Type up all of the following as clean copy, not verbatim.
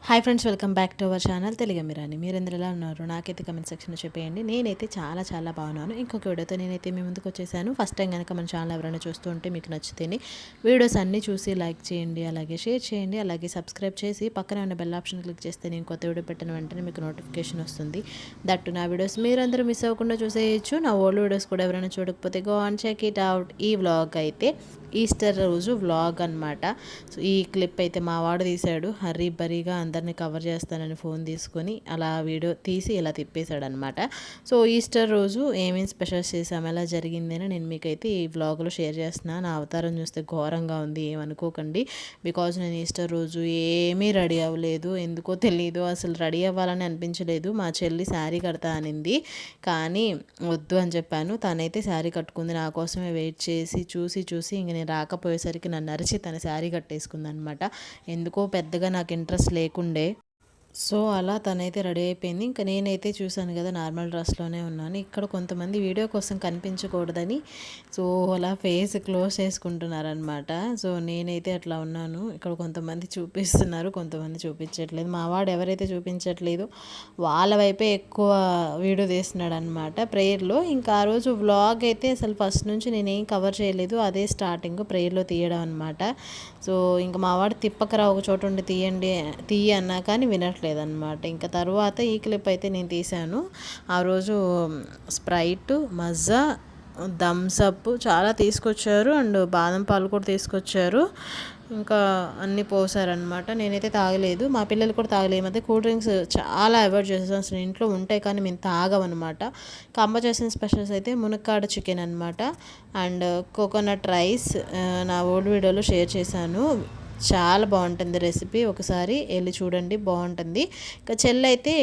Hi friends, welcome back to our channel Telugu Mirani. మీరు ఎందులో ఎలా ఉన్నారు? నాకైతే కమెంట్ సెక్షన్లో చెప్పేయండి. నేనైతే చాలా బాగున్నాను. ఇంకొక వీడియోతో నేనైతే మీ ముందుకు వచ్చేసాను. ఫస్ట్ టైం కనుక మన ఛానల్ ఎవరైనా చూస్తూ ఉంటే మీకు నచ్చితేనే వీడియోస్ అన్నీ చూసి లైక్ చేయండి, అలాగే షేర్ చేయండి, అలాగే సబ్స్క్రైబ్ చేసి పక్కనే ఉన్న బెల్ ఆప్షన్ క్లిక్ చేస్తే నేను కొత్త వీడియో పెట్టిన వెంటనే మీకు నోటిఫికేషన్ వస్తుంది. దట్టు నా వీడియోస్ మీరందరూ మిస్ అవ్వకుండా చూసేయచ్చు. నా ఓల్డ్ వీడియోస్ కూడా ఎవరైనా చూడకపోతే go on check it out. ఈ వ్లాగ్ అయితే ఈస్టర్ రోజు వ్లాగ్ అనమాట. సో ఈ క్లిప్ అయితే మా వాడు తీశాడు. హర్రీ బరీగా అందరినీ కవర్ చేస్తానని ఫోన్ తీసుకొని అలా వీడియో తీసి ఇలా తిప్పేశాడు అనమాట. సో ఈస్టర్ రోజు ఏమేమి స్పెషల్స్ చేసాము, ఎలా జరిగింది అని నేను మీకైతే ఈ వ్లాగ్లో షేర్ చేస్తున్నాను. నా అవతారం చూస్తే ఘోరంగా ఉంది, ఏమనుకోకండి. బికాజ్ నేను ఈస్టర్ రోజు ఏమీ రెడీ అవ్వలేదు. ఎందుకో తెలియదు, అసలు రెడీ అవ్వాలని అనిపించలేదు. మా చెల్లి శారీ కడతా అనింది, కానీ వద్దు అని చెప్పాను. తనైతే శారీ కట్టుకుంది. నా కోసమే వెయిట్ చేసి చూసి ఇంక నేను రాకపోయేసరికి నన్ను అరిచి తన శారీ కట్టేసుకుంది అనమాట. ఎందుకో పెద్దగా నాకు ఇంట్రెస్ట్ లేకుండే. సో అలా తనైతే రెడీ అయిపోయింది. ఇంకా నేనైతే చూశాను కదా, నార్మల్ డ్రెస్లోనే ఉన్నాను. ఇక్కడ కొంతమంది వీడియో కోసం కనిపించకూడదని సో అలా ఫేస్ క్లోజ్ చేసుకుంటున్నారనమాట. సో నేనైతే అట్లా ఉన్నాను. ఇక్కడ కొంతమంది చూపిస్తున్నారు, కొంతమంది చూపించట్లేదు. మా వాడు ఎవరైతే చూపించట్లేదు వాళ్ళ వైపే ఎక్కువ వీడియో తీస్తున్నాడు అనమాట ప్రేయర్లో. ఇంకా ఆ రోజు వ్లాగ్ అయితే అసలు ఫస్ట్ నుంచి నేనేం కవర్ చేయలేదు. అదే స్టార్టింగ్ ప్రేయర్లో తీయడం అనమాట. సో ఇంకా మా వాడు తిప్పకరా ఒక చోట ఉండి తీయ అన్నా కానీ వినట్లేదన్నమాట. ఇంకా తర్వాత ఈ క్లిప్ అయితే నేను తీశాను. ఆ రోజు స్ప్రైట్, మజ్జా, థమ్సప్ చాలా తీసుకొచ్చారు అండ్ బాదం పాలు కూడా తీసుకొచ్చారు. ఇంకా అన్నీ పోసారనమాట. నేనైతే తాగలేదు, మా పిల్లలు కూడా తాగలేదు. మధ్య కూల్ డ్రింక్స్ చాలా అవాయిడ్ చేసాను. అసలు ఇంట్లో ఉంటాయి కానీ మేము తాగమన్నమాట. అమ్మ చేసిన స్పెషల్స్ అయితే మునక్కాడ చికెన్ అనమాట అండ్ కోకోనట్ రైస్. నా ఓల్డ్ వీడియోలో షేర్ చేశాను, చాలా బాగుంటుంది రెసిపీ, ఒకసారి వెళ్ళి చూడండి, బాగుంటుంది. ఇంకా చెల్లి అయితే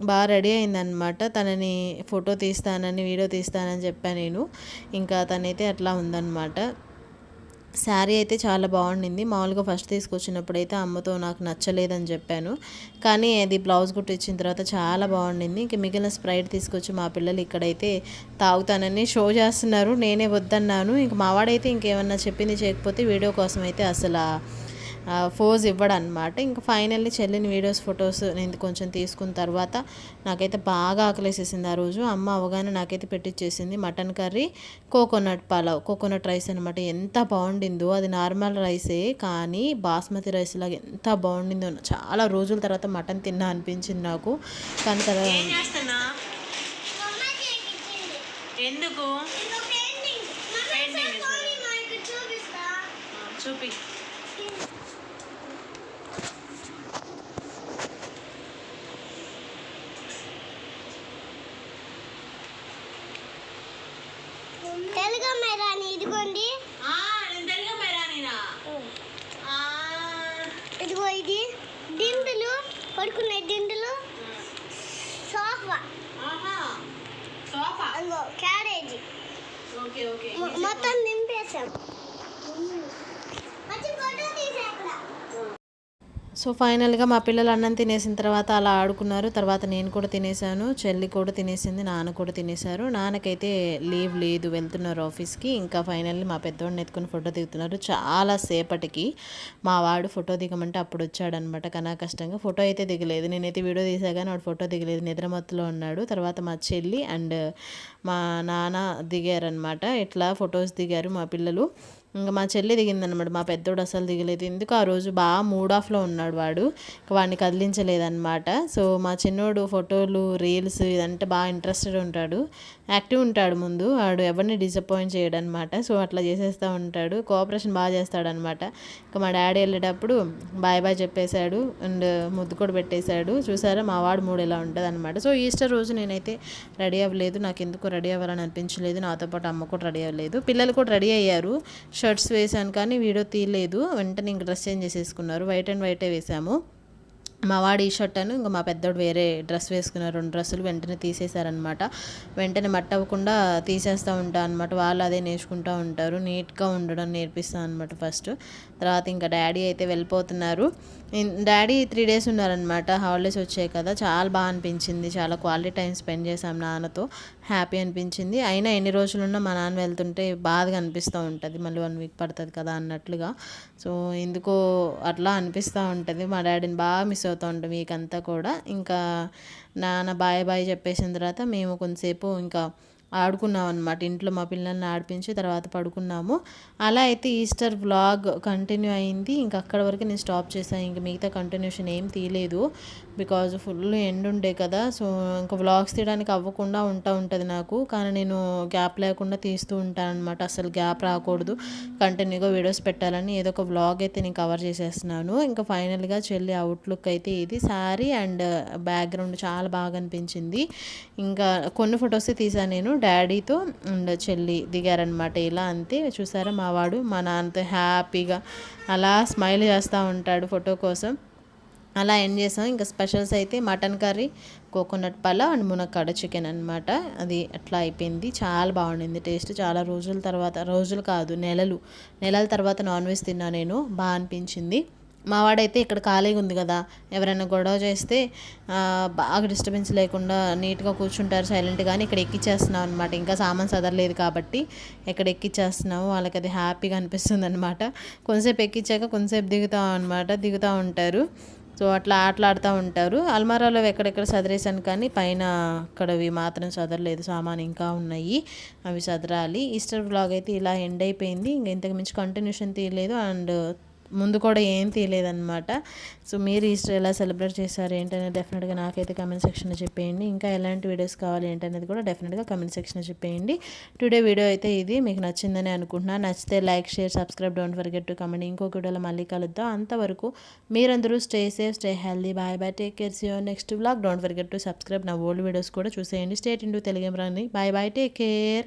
బాగా రెడీ అయిందనమాట. తనని ఫోటో తీస్తానని వీడియో తీస్తానని చెప్పాను నేను. ఇంకా తనైతే అట్లా ఉందన్నమాట. శారీ అయితే చాలా బాగుండింది. మామూలుగా ఫస్ట్ తీసుకొచ్చినప్పుడు అయితే అమ్మతో నాకు నచ్చలేదని చెప్పాను, కానీ అది బ్లౌజ్ కుట్టించిన తర్వాత చాలా బాగుండింది. ఇంక మిగిలిన స్ప్రైట్ తీసుకొచ్చి మా పిల్లలు ఇక్కడైతే తాగుతానని షో చేస్తున్నారు. నేనే వద్దన్నాను. ఇంక మావాడైతే ఇంకేమన్నా చెప్పింది చేయకపోతే వీడియో కోసం అయితే అసలు ఫోజ్ ఇవ్వడం అనమాట. ఇంకా ఫైనల్లీ చెల్లిని వీడియోస్ ఫొటోస్ నేను కొంచెం తీసుకున్న తర్వాత నాకైతే బాగా ఆకలేసేసింది. ఆ రోజు అమ్మ అవగానే నాకైతే పెట్టించేసింది mutton curry, coconut pulao, coconut rice అనమాట. ఎంత బాగుండిందో, అది నార్మల్ రైసే కానీ బాస్మతి రైస్ లాగా ఎంత బాగుండిందో. చాలా రోజుల తర్వాత మటన్ తిన్నా అనిపించింది నాకు. కానీ తర్వాత ఎందుకు చూపి తెలుగు మేరాని. ఇదిగోండి, తెలుగు మేరానినా? ఇదిగో ఇది దిండులు, పడుకునే దిండులు, సోఫా, అదిగో క్యారేజీ మొత్తం నింపేశాం. మంచి ఫోటో తీసా అక్కడ. సో ఫైనల్గా మా పిల్లలు అన్నం తినేసిన తర్వాత అలా ఆడుకున్నారు. తర్వాత నేను కూడా తినేసాను, చెల్లి కూడా తినేసింది, నాన్న కూడా తినేశారు. నాన్నకైతే లీవ్ లేదు, వెళ్తున్నారు ఆఫీస్కి. ఇంకా ఫైనల్లీ మా పెద్దవాడిని ఎత్తుకుని ఫోటో దిగుతున్నారు. చాలా సేపటికి మా వాడు ఫోటో దిగమంటే అప్పుడు వచ్చాడనమాట. కన్నా కష్టంగా ఫోటో అయితే దిగలేదు. నేనైతే వీడియో తీసా కానీ వాడు ఫోటో దిగలేదు, నిద్రమత్తులో ఉన్నాడు. తర్వాత మా చెల్లి అండ్ మా నాన్న దిగారనమాట. ఇట్లా ఫొటోస్ దిగారు మా పిల్లలు. ఇంకా మా చెల్లి దిగిందనమాట. మా పెద్దోడు అసలు దిగలేదు. ఎందుకు ఆ రోజు బాగా మూడ్ ఆఫ్లో ఉన్నాడు వాడు, వాడిని కదిలించలేదన్నమాట. సో మా చిన్నోడు ఫోటోలు, రీల్స్ ఇదంటే బాగా ఇంట్రెస్టెడ్ ఉంటాడు, యాక్టివ్ ఉంటాడు. ముందు వాడు ఎవరిని డిసప్పాయింట్ చేయడనమాట. సో అట్లా చేసేస్తూ ఉంటాడు, కోఆపరేషన్ బాగా చేస్తాడనమాట. ఇంకా మా డాడీ వెళ్ళేటప్పుడు బాయ్ చెప్పేశాడు అండ్ ముద్దు కూడా పెట్టేశాడు. చూసారా మా వాడు మూడు ఎలా ఉంటుంది అనమాట. సో ఈస్టర్ రోజు నేనైతే రెడీ అవ్వలేదు, నాకు ఎందుకు రెడీ అవ్వాలని అనిపించలేదు. నాతో పాటు అమ్మ కూడా రెడీ అవ్వలేదు. పిల్లలు కూడా రెడీ అయ్యారు, షర్ట్స్ వేసాను కానీ వీడియో తీయలేదు. వెంటనే ఇంక డ్రెస్ చేంజ్ చేసేసుకున్నారు. వైట్ అండ్ వైటే వేసాము. మా వాడు ఈ షర్ట్ అను ఇంకా మా పెద్దోడు వేరే డ్రెస్ వేసుకున్నారు. 2 డ్రెస్సులు వెంటనే తీసేశారనమాట. వెంటనే మట్టి అవ్వకుండా తీసేస్తూ ఉంటాను అనమాట. వాళ్ళు అదే నేర్చుకుంటూ ఉంటారు. నీట్గా ఉండడం నేర్పిస్తాను అనమాట ఫస్ట్. తర్వాత ఇంకా డాడీ అయితే వెళ్ళిపోతున్నారు. డాడీ 3 days ఉన్నారనమాట. హాలిడేస్ వచ్చాయి కదా, చాలా బాగా అనిపించింది. చాలా క్వాలిటీ టైం స్పెండ్ చేసాం నాన్నతో, హ్యాపీ అనిపించింది. అయినా ఎన్ని రోజులున్నా మా నాన్న వెళ్తుంటే బాధగా అనిపిస్తూ ఉంటుంది, మళ్ళీ 1 week పడుతుంది కదా అన్నట్లుగా. సో ఎందుకో అట్లా అనిపిస్తూ ఉంటుంది. మా డాడీని బాగా మిస్ అవుతూ ఉంటాం వీక్ అంతా కూడా. ఇంకా నాన్న బాయ్ బాయ్ చెప్పేసిన తర్వాత మేము కొంతసేపు ఇంకా ఆడుకున్నాం అనమాట. ఇంట్లో మా పిల్లల్ని ఆడిపించి తర్వాత పడుకున్నాము. అలా అయితే ఈస్టర్ వ్లాగ్ కంటిన్యూ అయింది. ఇంక అక్కడ వరకు నేను స్టాప్ చేశాను. ఇంక మిగతా కంటిన్యూషన్ ఏం తీయలేదు. బికాజ్ ఫుల్ ఎండ్ ఉండే కదా. సో ఇంకా వ్లాగ్స్ తీయడానికి అవ్వకుండా ఉంటుంది నాకు. కానీ నేను గ్యాప్ లేకుండా తీస్తూ ఉంటాను అనమాట. అసలు గ్యాప్ రాకూడదు, కంటిన్యూగా వీడియోస్ పెట్టాలని ఏదో ఒక వ్లాగ్ అయితే నేను కవర్ చేసేస్తున్నాను. ఇంకా ఫైనల్గా చెల్లి అవుట్లుక్ అయితే ఇది. శారీ అండ్ బ్యాక్గ్రౌండ్ చాలా బాగా అనిపించింది. ఇంకా కొన్ని ఫొటోస్ తీసాను నేను. డాడీతో అండ్ చెల్లి దిగారనమాట. ఇలా అంతే. చూసారా మా వాడు మా నాన్నతో హ్యాపీగా అలా స్మైల్ చేస్తూ ఉంటాడు ఫోటో కోసం. అలా ఎండ్ చేసాం. ఇంకా స్పెషల్స్ అయితే mutton curry, coconut pulao and మునక్కాడ చికెన్ అనమాట. అది అట్లా అయిపోయింది. చాలా బాగుండింది టేస్ట్. చాలా రోజుల తర్వాత, రోజులు కాదు నెలల తర్వాత నాన్ వెజ్ తిన్నా నేను. బాగా అనిపించింది. మా వాడైతే ఇక్కడ ఖాళీగా ఉంది కదా, ఎవరైనా గొడవ చేస్తే బాగా డిస్టర్బెన్స్ లేకుండా నీట్గా కూర్చుంటారు సైలెంట్గా. కానీ ఇక్కడ ఎక్కిచ్చేస్తున్నాం అనమాట. ఇంకా సామాన్ సదరలేదు కాబట్టి ఇక్కడ ఎక్కిచ్చేస్తున్నాము. వాళ్ళకి అది హ్యాపీగా అనిపిస్తుంది అనమాట. కొంతసేపు ఎక్కించాక కొంతసేపు దిగుతూ ఉంటారు. సో అట్లా ఆటలాడుతూ ఉంటారు. అల్మారాలో ఎక్కడెక్కడ సదిరేసాను కానీ పైన అక్కడవి మాత్రం సదరలేదు. సామాన్ ఇంకా ఉన్నాయి, అవి సదరాలి. ఈస్టర్ వ్లాగ్ అయితే ఇలా ఎండ్ అయిపోయింది. ఇంకా ఇంతకు మించి కంటిన్యూషన్ తీయలేదు అండ్ ముందు కూడా ఏం తీయలేదన్నమాట. సో మీరు ఈస్టర్ ఎలా సెలబ్రేట్ చేశారు ఏంటనేది డెఫినెట్గా నాకైతే కమెంట్ సెక్షన్లో చెప్పేయండి. ఇంకా ఎలాంటి వీడియోస్ కావాలి ఏంటనేది కూడా డెఫినెట్గా కమెంట్ సెక్షన్లో చెప్పేయండి. టుడే వీడియో అయితే ఇది. మీకు నచ్చిందని అనుకుంటున్నాను. నచ్చితే like, share, subscribe, don't forget to comment. ఇంకొక వీడియోలో మళ్ళీ కలుద్దాం. అంతవరకు మీరందరూ stay safe, stay healthy. Bye bye, take care, see you next vlog. Don't forget to subscribe. నా ఓల్డ్ వీడియోస్ కూడా చూసేయండి. Stay tuned to Telugu Emrani. Bye bye, take care.